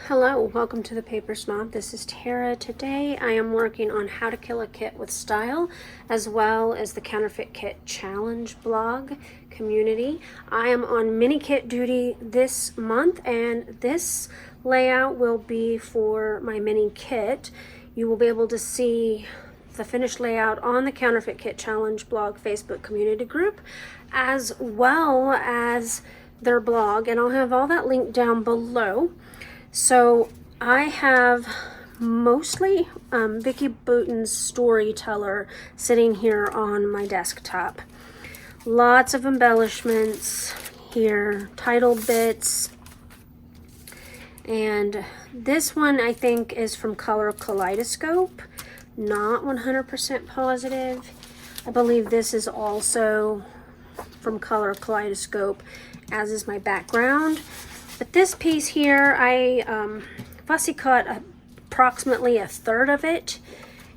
Hello, welcome to the Paper Snob. This is Tara. Today I am working on how to kill a kit with style, as well as the Counterfeit Kit Challenge blog community. I am on mini kit duty this month, and this layout will be for my mini kit. You will be able to see the finished layout on the Counterfeit Kit Challenge blog Facebook community group, as well as their blog, and I'll have all that linked down below. So I have mostly Vicki Boutin's Storyteller sitting here on my desktop. Lots of embellishments here, title bits, and this one I think is from Color Kaleidoscope. Not 100% positive. I believe this is also from Color Kaleidoscope, as is my background. But this piece here, I fussy cut approximately a third of it,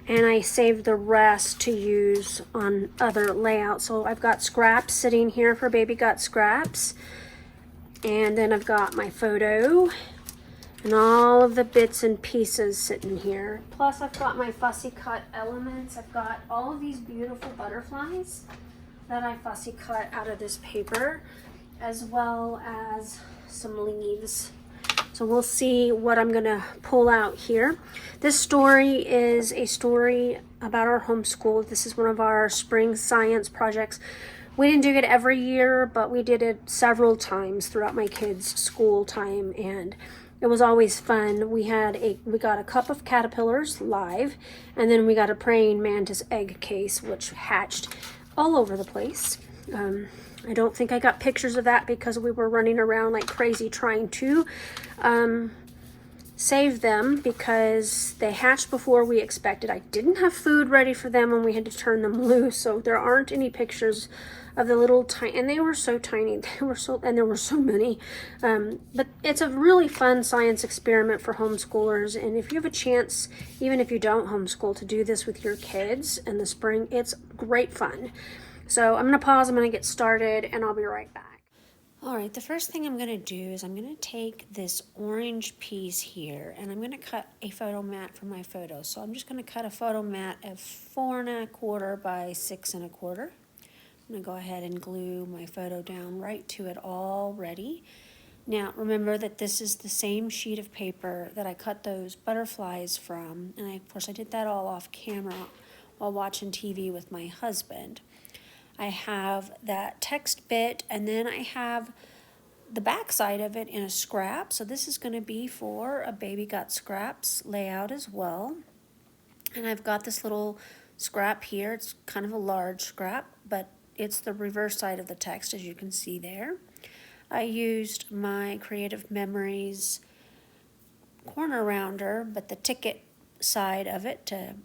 and I saved the rest to use on other layouts. So I've got scraps sitting here for Baby Got Scraps, and then I've got my photo and all of the bits and pieces sitting here. Plus I've got my fussy cut elements. I've got all of these beautiful butterflies that I fussy cut out of this paper, as well as some leaves. So we'll see what I'm gonna pull out here. This story is a story about our homeschool. This is one of our spring science projects. We didn't do it every year, but we did it several times throughout my kids' school time, and it was always fun. We got a cup of caterpillars live, and then we got a praying mantis egg case, which hatched all over the place. I don't think I got pictures of that because we were running around like crazy trying to save them, because they hatched before we expected. I didn't have food ready for them and we had to turn them loose, so there aren't any pictures of the little tiny, and they were so tiny, there were so many. But it's a really fun science experiment for homeschoolers, and if you have a chance, even if you don't homeschool, to do this with your kids in the spring, it's great fun. So I'm going to pause, I'm going to get started, and I'll be right back. All right, the first thing I'm going to do is I'm going to take this orange piece here, and I'm going to cut a photo mat for my photo. So I'm just going to cut a photo mat of 4 1/4 by 6 1/4. I'm going to go ahead and glue my photo down right to it already. Now remember that this is the same sheet of paper that I cut those butterflies from, and of course I did that all off camera while watching TV with my husband. I have that text bit, and then I have the back side of it in a scrap. So this is going to be for a Baby Got Scraps layout as well. And I've got this little scrap here. It's kind of a large scrap, but it's the reverse side of the text, as you can see there. I used my Creative Memories corner rounder, but the ticket side of it, to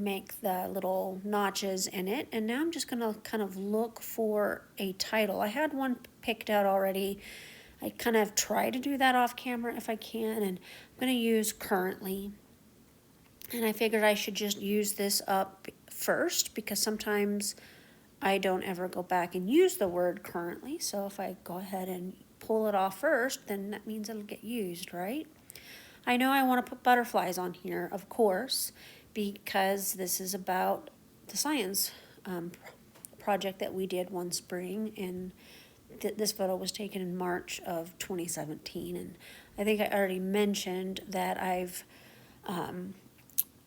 make the little notches in it. And now I'm just going to kind of look for a title. I had one picked out already. I kind of try to do that off camera if I can, and I'm going to use currently. And I figured I should just use this up first, because sometimes I don't ever go back and use the word currently. So if I go ahead and pull it off first, then that means it'll get used, right? I know I want to put butterflies on here, of course, because this is about the science project that we did one spring, and this photo was taken in March of 2017. And I think I already mentioned that I've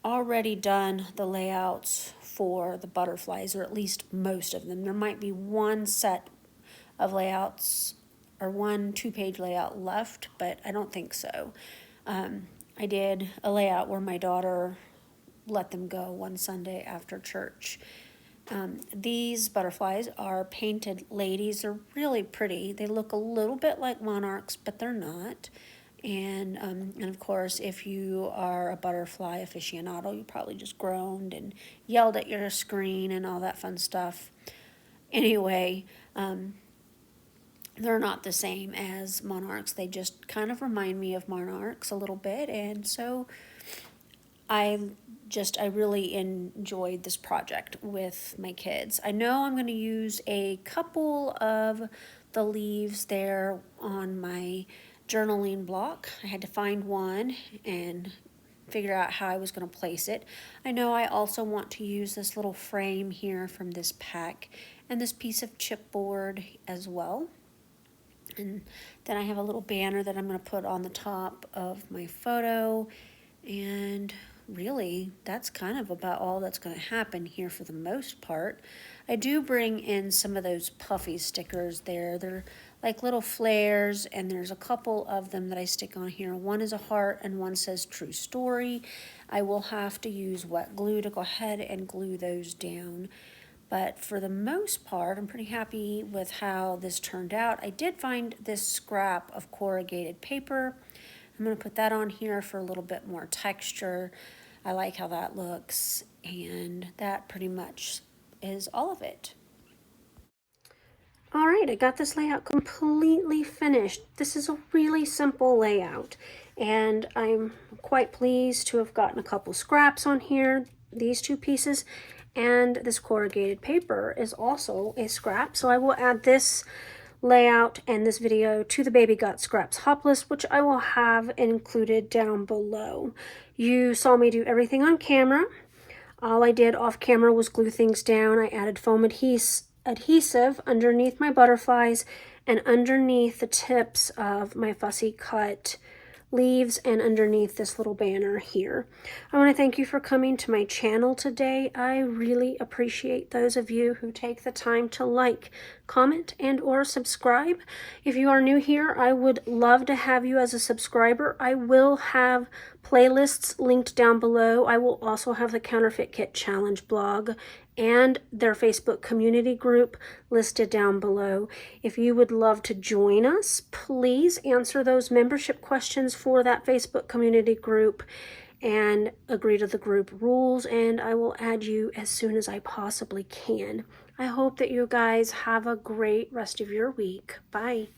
already done the layouts for the butterflies, or at least most of them. There might be one set of layouts or one 2-page layout left, but I don't think so. I did a layout where my daughter let them go one Sunday after church. These butterflies are painted ladies. They're really pretty. They look a little bit like monarchs, but they're not. And of course, if you are a butterfly aficionado, you probably just groaned and yelled at your screen and all that fun stuff. Anyway, they're not the same as monarchs. They just kind of remind me of monarchs a little bit, and so I really enjoyed this project with my kids. I know I'm going to use a couple of the leaves there on my journaling block. I had to find one and figure out how I was going to place it. I know I also want to use this little frame here from this pack and this piece of chipboard as well. And then I have a little banner that I'm going to put on the top of my photo. And really, that's kind of about all that's going to happen here for the most part. I do bring in some of those puffy stickers there. They're like little flares, and there's a couple of them that I stick on here. One is a heart and one says true story. I will have to use wet glue to go ahead and glue those down. But for the most part, I'm pretty happy with how this turned out. I did find this scrap of corrugated paper. I'm going to put that on here for a little bit more texture. I like how that looks, and that pretty much is all of it. All right, I got this layout completely finished. This is a really simple layout, and I'm quite pleased to have gotten a couple scraps on here, these two pieces, and this corrugated paper is also a scrap, so I will add this layout and this video to the Baby Got Scraps hop list, which I will have included down below. You saw me do everything on camera. All I did off camera was glue things down. I added foam adhesive underneath my butterflies and underneath the tips of my fussy cut leaves and underneath this little banner here. I want to thank you for coming to my channel today. I really appreciate those of you who take the time to like, comment, and or subscribe. If you are new here, I would love to have you as a subscriber. I will have playlists linked down below. I will also have the Counterfeit Kit Challenge blog and their Facebook community group listed down below. If you would love to join us, please answer those membership questions for that Facebook community group and agree to the group rules, and I will add you as soon as I possibly can. I hope that you guys have a great rest of your week. Bye.